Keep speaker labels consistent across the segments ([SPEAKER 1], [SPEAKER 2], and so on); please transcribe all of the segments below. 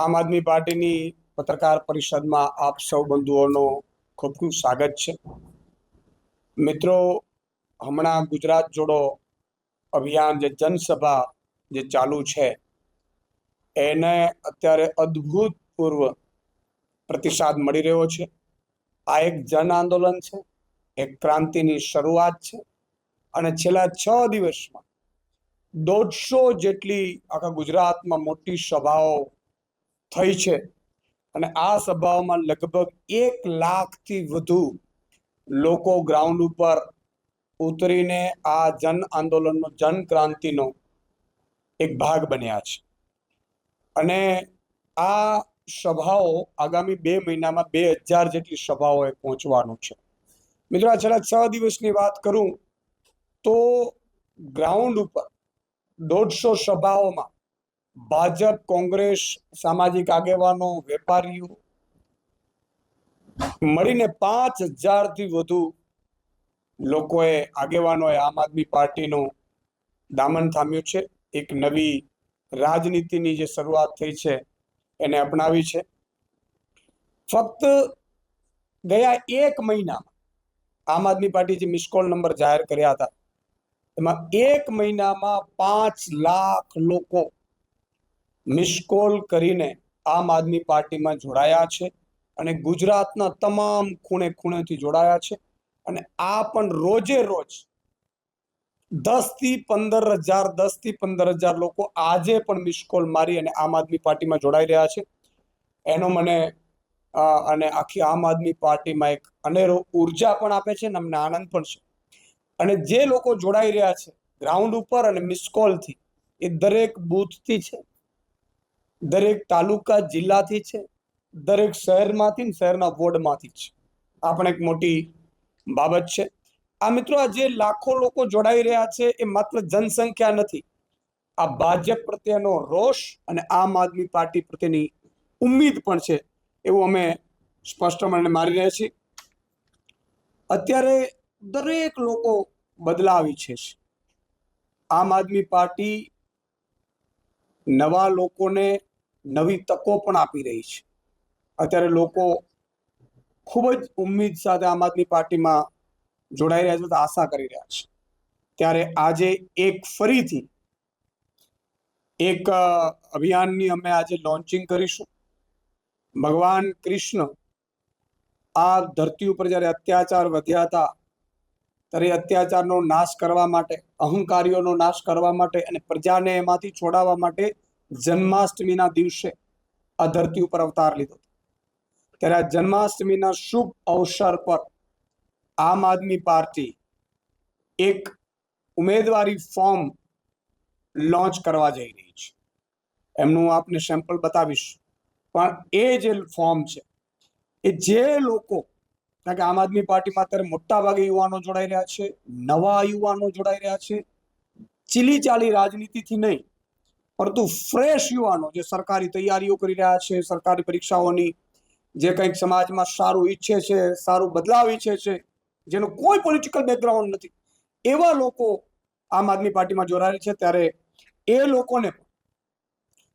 [SPEAKER 1] આમ આદમી પાર્ટીની પત્રકાર પરિષદમાં આપ સૌ બંધુઓનો ખૂબ ખૂબ સ્વાગત છે। મિત્રો, હમણાં ગુજરાત જોડો અભિયાન જે જનસભા જે ચાલુ છે એને અત્યારે અદ્ભુતપૂર્વ પ્રતિસાદ મળી રહ્યો છે। આ એક જન આંદોલન છે, એક ક્રાંતિની શરૂઆત છે અને છેલ્લા 6 દિવસમાં 150 જેટલી આખા ગુજરાતમાં મોટી સભાઓ થઈ છે અને આ સભાઓમાં લગભગ 1 લાખથી વધુ લોકો ગ્રાઉન્ડ ઉપર ઉતરીને આ જન આંદોલનનો જન ક્રાંતિનો એક ભાગ બન્યા છે અને આ સભાઓ આગામી 2 મહિનામાં 2000 જેટલી સભાઓએ પહોંચવાનું છે। મિત્રો, આ છેલ્લા 6 દિવસની વાત કરું તો ગ્રાઉન્ડ ઉપર 150 સભાઓમાં ભાજપ, કોંગ્રેસ, સામાજિક આગેવાનો, વેપારીઓ મળીને 5000થી વધુ લોકોએ, આગેવાનોએ આમ આદમી પાર્ટીનું દામન થામ્યું છે। એક નવી રાજનીતિની જે શરૂઆત થઈ છે એને અપનાવી છે। ફક્ત ગયા 1 મહિનામાં આમ આદમી પાર્ટી જે મિસ કોલ નંબર જાહેર કર્યા હતા એમાં 1 મહિનામાં 5 લાખ લોકો મિસ કોલ કરીને આમ આદમી પાર્ટીમાં જોડાયા છે અને ગુજરાતના તમામ ખૂણે ખૂણેથી જોડાયા છે અને આ પણ રોજે રોજ 10,000 લોકો આજે પણ મિસ કોલ મારી અને આમ આદમી પાર્ટીમાં જોડાઈ રહ્યા છે। એનો મને અને આખી આમ આદમી પાર્ટીમાં એક અનેરો ઉર્જા પણ આપે છે અને અમને આનંદ પણ છે। અને જે લોકો જોડાઈ રહ્યા છે ગ્રાઉન્ડ ઉપર અને મિસ કોલથી, એ દરેક બૂથથી છે, દરેક તાલુકા જિલ્લાથી છે, દરેક શહેરમાંથી, શહેરના વોર્ડમાંથી છે। આ પણ એક મોટી બાબત છે। આ મિત્રો, આ જે લાખો લોકો જોડાઈ રહ્યા છે એ માત્ર જનસંખ્યા નથી, આ ભાજપ પ્રત્યેનો રોષ અને આમ આદમી પાર્ટી પ્રત્યેની ઉમ્મીદ પણ છે એવું અમે સ્પષ્ટપણે મારી રહ્યા છીએ। અત્યારે દરેક લોકો બદલાવ ઈચ્છે છે। આમ આદમી પાર્ટી નવા લોકોને નવી તકો પણ આપી રહી છે। અત્યારે લોકો ખૂબ જ ઉમ્મીદ સાથે આમ આદમી પાર્ટીમાં જોડાઈ રહ્યા છે, તો આશા કરી રહ્યા છે। ત્યારે આજે એક ફરીથી એક અભિયાનની અમે આજે લોન્ચિંગ કરીશું। ભગવાન કૃષ્ણ આ ધરતી ઉપર જ્યારે અત્યાચાર વધ્યા હતા ત્યારે અત્યાચારનો નાશ કરવા માટે, અહંકારીઓનો નાશ કરવા માટે અને પ્રજાને એમાંથી છોડાવવા માટે જન્માષ્ટમીના દિવસે આ ધરતી ઉપર અવતાર લીધો। ત્યારે આ જન્માષ્ટમીના શુભ અવસર પર આમ આદમી પાર્ટી એક ઉમેદવારી ફોર્મ લોન્ચ કરવા જઈ રહી છે। એમનું આપને સેમ્પલ બતાવીશ, પણ એ જે ફોર્મ છે એ જે લોકો, કારણ કે આમ આદમી પાર્ટીમાં અત્યારે મોટા ભાગે યુવાનો જોડાઈ રહ્યા છે, નવા યુવાનો જોડાઈ રહ્યા છે, ચીલી ચાલી રાજનીતિથી નહીં પરંતુ ફ્રેશ યુવાનો જે સરકારી તૈયારીઓ કરી રહ્યા છે, સરકારી પરીક્ષાઓની, જે કંઈક સમાજમાં સારું ઈચ્છે છે, સારું બદલાવ ઈચ્છે છે, જેનું કોઈ પોલિટિકલ બેકગ્રાઉન્ડ નથી, એવા લોકો આમ આદમી પાર્ટીમાં જોડાય છે। ત્યારે એ લોકોને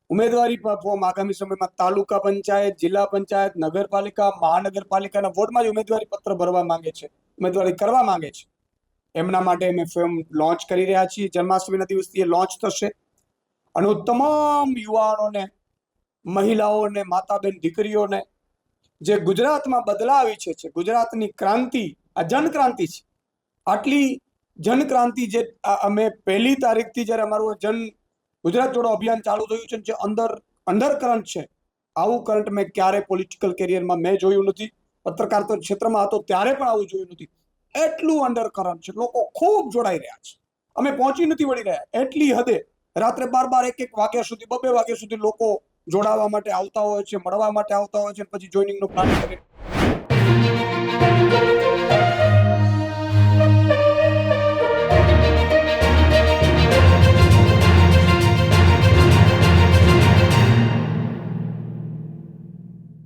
[SPEAKER 1] ઉમેદવારી ફોર્મ આગામી સમયમાં તાલુકા પંચાયત, જિલ્લા પંચાયત, નગરપાલિકા, મહાનગરપાલિકાના વોર્ડમાં જ ઉમેદવારી પત્ર ભરવા માંગે છે, ઉમેદવારી કરવા માંગે છે, એમના માટે અમે ફોર્મ લોન્ચ કરી રહ્યા છીએ। જન્માષ્ટમીના દિવસથી એ લોન્ચ થશે અને હું તમામ યુવાનોને, મહિલાઓને, માતા બેન દીકરીઓને જે ગુજરાતમાં બદલાવ ઈચ્છે છે, ગુજરાતની ક્રાંતિ, આ જન ક્રાંતિ છે, આટલી જન ક્રાંતિ જે અમે 1લી તારીખથી જ્યારે અમારું ગુજરાત જોડો અભિયાન ચાલુ થયું છે, જે અંડર કરંટ છે, આવું કરંટ મેં ક્યારે પોલિટિકલ કેરિયરમાં મેં જોયું નથી। પત્રકારતા ક્ષેત્રમાં હતો ત્યારે પણ આવું જોયું નથી। એટલું અંડર કરંટ છે, લોકો ખૂબ જોડાઈ રહ્યા છે, અમે પહોંચી નથી વળી રહ્યા। એટલી હદે રાત્રે 12-1 વાગ્યા સુધી, 2 વાગ્યા સુધી લોકો જોડાવા માટે આવતા હોય છે, મળવા માટે આવતા હોય છે, પછી જોઈનિંગનો પ્લાન કરે।